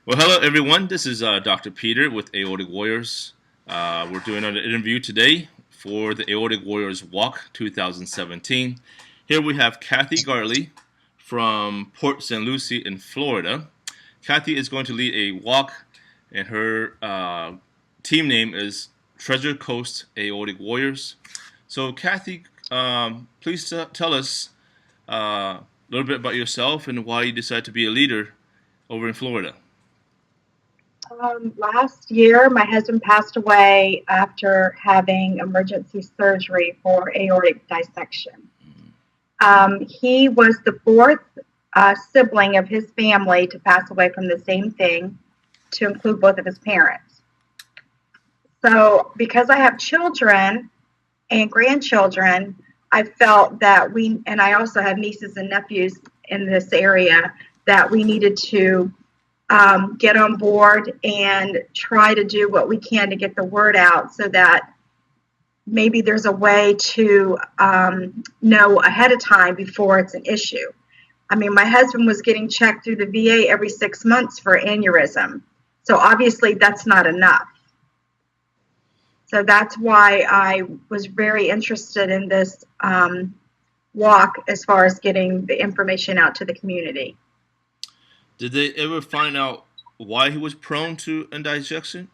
Well, hello everyone. This is Dr. Peter with Aortic Warriors. We're doing an interview today for the Aortic Warriors Walk 2017. Here we have Cathy Gartley from Port St. Lucie in Florida. Cathy is going to lead a walk, and her team name is Treasure Coast Aortic Warriors. So, Cathy, please tell us a little bit about yourself and why you decided to be a leader over in Florida. Last year, my husband passed away after having emergency surgery for aortic dissection. He was the fourth sibling of his family to pass away from the same thing, to include both of his parents. So because I have children and grandchildren, I felt that and I also have nieces and nephews in this area, that we needed to get on board and try to do what we can to get the word out, so that maybe there's a way to know ahead of time before it's an issue. I mean, my husband was getting checked through the VA every 6 months for aneurysm. So obviously that's not enough. So that's why I was very interested in this walk, as far as getting the information out to the community. Did they ever find out why he was prone to dissection?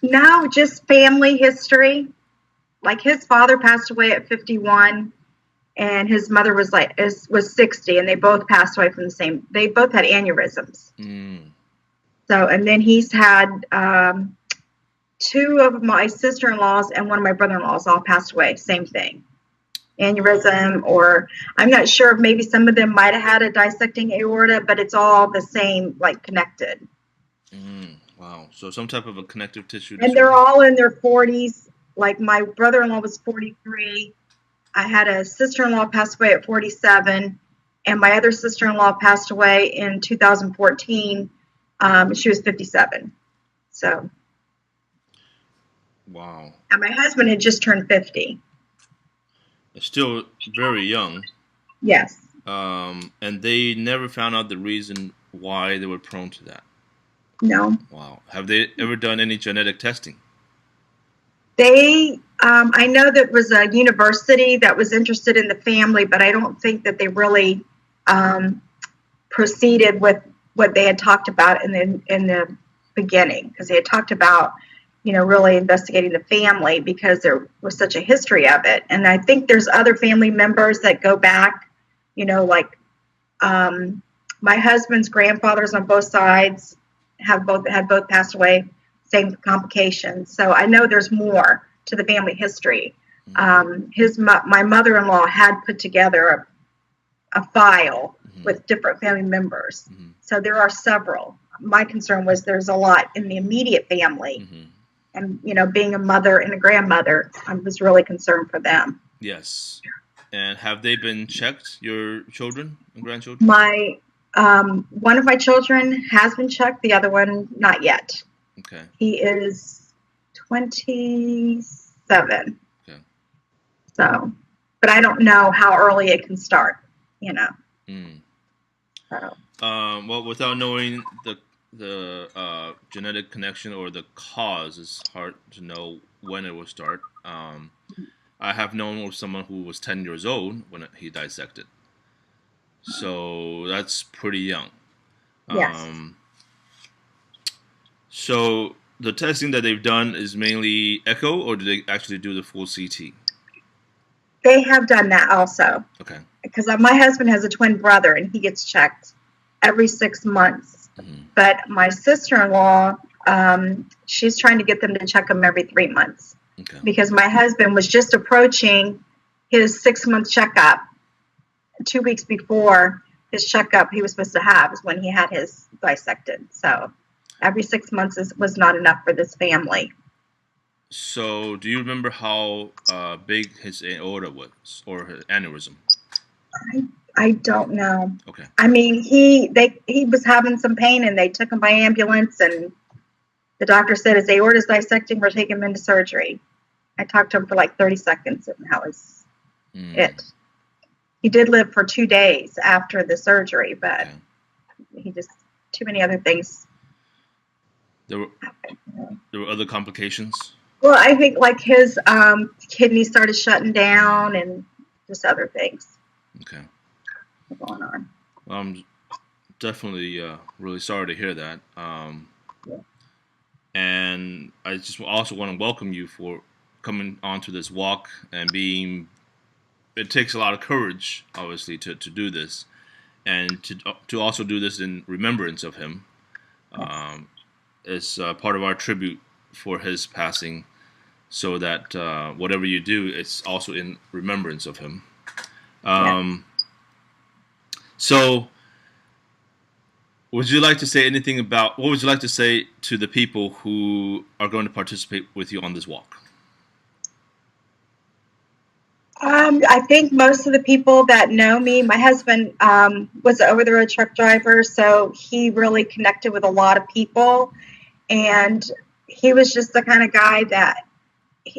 No, just family history. Like, his father passed away at 51, and his mother was 60, and they both passed away from the same. They both had aneurysms. So, and then he's had two of my sister-in-laws and one of my brother-in-laws all passed away. Same thing. Aneurysm, or I'm not sure if maybe some of them might have had a dissecting aorta, but it's all the same, like, connected. Wow. So some type of a connective tissue disorder. And they're all in their 40s. Like, my brother-in-law was 43. I had a sister-in-law pass away at 47, and my other sister-in-law passed away in 2014. She was 57. So. Wow. And my husband had just turned 50. Still very young. Yes. And they never found out the reason why they were prone to that. No. Wow. Have they ever done any genetic testing? I know that was a university that was interested in the family, but I don't think that they really proceeded with what they had talked about in the beginning, because they had talked about, really investigating the family, because there was such a history of it. And I think there's other family members that go back, like my husband's grandfathers on both sides had both passed away, same complications. So I know there's more to the family history. My mother-in-law had put together a file with different family members. So there are several. My concern was there's a lot in the immediate family. And, being a mother and a grandmother, I was really concerned for them. Yes. And have they been checked, your children and grandchildren? One of my children has been checked. The other one, not yet. Okay. He is 27. Okay. So, but I don't know how early it can start, So. Well, without knowing the genetic connection or the cause, is hard to know when it will start. I have known of someone who was 10 years old when he dissected. So that's pretty young. Yes. So the testing that they've done is mainly echo, or do they actually do the full CT? They have done that also. Okay. Because my husband has a twin brother, and he gets checked every 6 months. But my sister-in-law, she's trying to get them to check him every 3 months. Okay. Because my husband was just approaching his 6-month checkup. 2 weeks before his checkup he was supposed to have is when he had his dissected. So every 6 months was not enough for this family. So do you remember how big his aorta was, or his aneurysm? I don't know. Okay. I mean, he was having some pain, and they took him by ambulance, and the doctor said his aorta is dissecting. We're taking him into surgery. I talked to him for like 30 seconds, and that was it. He did live for 2 days after the surgery, but he just too many other things. There were other complications. Well, I think like his kidneys started shutting down and just other things Okay. going on. Well, I'm definitely really sorry to hear that. Yeah. And I just also want to welcome you for coming onto this walk and being. It takes a lot of courage, obviously, to do this, and to also do this in remembrance of him. Yes. It's part of our tribute for his passing, so that whatever you do, it's also in remembrance of him. Yes. So, would you like to say anything about what would you like to say to the people who are going to participate with you on this walk? I think most of the people that know me, my husband was an over-the-road truck driver, so he really connected with a lot of people, and he was just the kind of guy that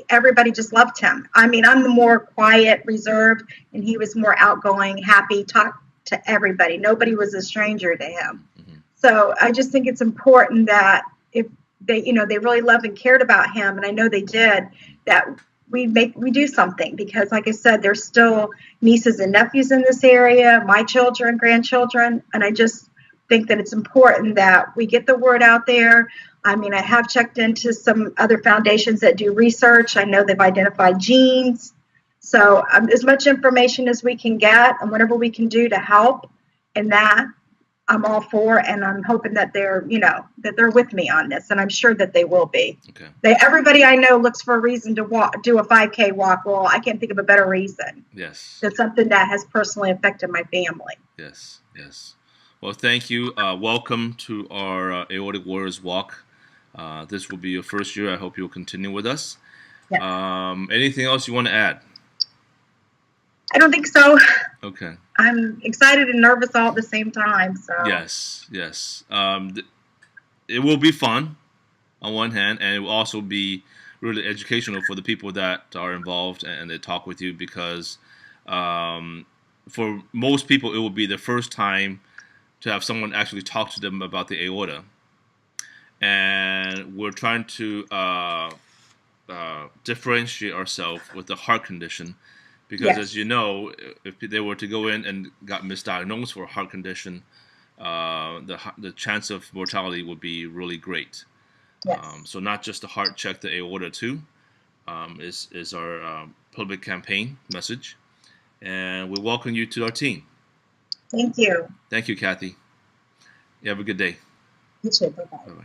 everybody just loved him. I mean, I'm the more quiet, reserved, and he was more outgoing, happy, talk to everybody. Nobody was a stranger to him. Mm-hmm. So I just think it's important that if they, they really loved and cared about him, and I know they did, that we do something, because like I said, there's still nieces and nephews in this area, my children, grandchildren, and I just think that it's important that we get the word out there. I mean, I have checked into some other foundations that do research. I know they've identified genes. So as much information as we can get and whatever we can do to help in that, I'm all for, and I'm hoping that they're with me on this, and I'm sure that they will be. Okay. Everybody I know looks for a reason to do a 5K walk. Well, I can't think of a better reason. Yes. That's something that has personally affected my family. Yes. Yes. Well, thank you. Welcome to our Aortic Warriors Walk. This will be your first year. I hope you'll continue with us. Yes. Anything else you want to add? I don't think so. Okay. I'm excited and nervous all at the same time. So Yes. It will be fun on one hand, and it will also be really educational for the people that are involved and they talk with you, because for most people it will be the first time to have someone actually talk to them about the aorta. And we're trying to differentiate ourselves with the heart condition, because yes. as you know, if they were to go in and got misdiagnosed for a heart condition, the chance of mortality would be really great. Yes. So not just the heart, check the aorta too, is our public campaign message. And we welcome you to our team. Thank you. Thank you, Cathy. You have a good day. You too. Bye-bye. Bye-bye.